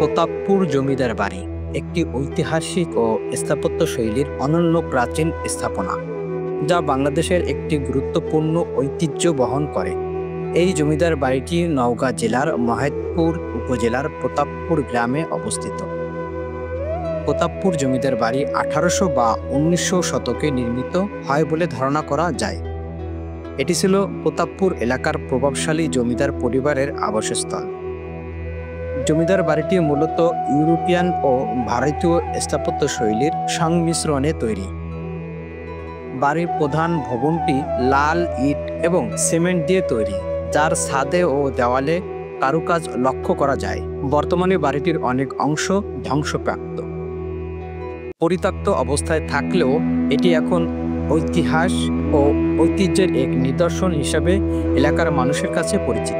প্রতাপপুর জমিদার বাড়ি একটি ঐতিহাসিক ও স্থাপত্য শৈলীর অনন্য প্রাচীন স্থাপনা, যা বাংলাদেশের একটি গুরুত্বপূর্ণ ঐতিহ্য বহন করে। এই জমিদার বাড়িটি নওগাঁ জেলার মহেশপুর উপজেলার প্রতাপপুর গ্রামে অবস্থিত। প্রতাপপুর জমিদার বাড়ি 1800 বা 1900 শতকে নির্মিত হয় বলে ধারণা করা যায়। এটি ছিল প্রতাপপুর এলাকার প্রভাবশালী জমিদার পরিবারের আবাসস্থল। জমিদার বাড়িটি মূলত ইউরোপিয়ান ও ভারতীয় স্থাপত্য শৈলীর সংমিশ্রণে তৈরি। বাড়ির প্রধান ভবনটি লাল ইট এবং সিমেন্ট দিয়ে তৈরি, যার ছাদে ও দেওয়ালে কারুকাজ লক্ষ্য করা যায়। বর্তমানে বাড়িটির অনেক অংশ ধ্বংসপ্রাপ্ত, পরিত্যক্ত অবস্থায় থাকলেও এটি এখন ইতিহাস ও ঐতিহ্যের এক নিদর্শন হিসাবে এলাকার মানুষের কাছে পরিচিত।